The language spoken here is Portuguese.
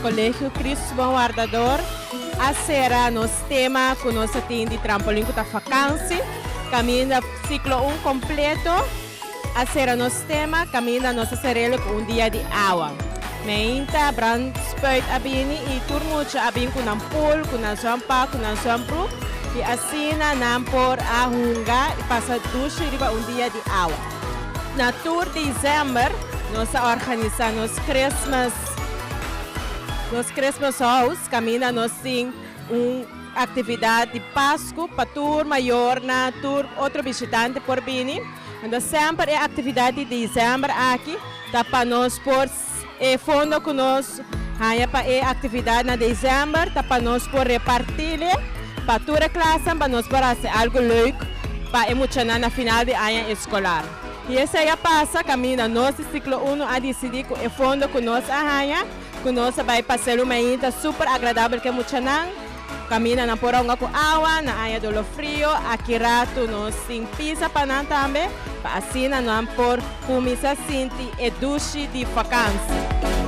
Colégio Cristo Bom Guardador, a será nos tema com nossa team de trampolim da vacância, caminha ciclo 1 completo, a será nos tema, caminha nossa serela com dia de água. Meinta, brand spuit abini e turmucha abin com um pool, com um swampa, com um swampro, e assim nam por a hunga e passa ducha e dia de água. Na tour de dezembro, nós organizamos Nos Christmas House, caminha nós tem atividade de Páscoa para tour maior na tour outro visitante por vir. Então sempre é atividade de dezembro aqui, tá para nós por fundo com nós, aí para atividade na dezembro, tá para nós por repartir, para toda classe, para nós fazer algo leuk, para emocionar na final de ano escolar. E essa aí passa, caminha nós ciclo 1 a decidir com fundo com nós Conosco vai passar uma ida super agradável que muito não. Caminha na poronga com água, na área do frio, aqui rato nós tem pizza para nós também, para assim não por começar a sentir e duche de vacância.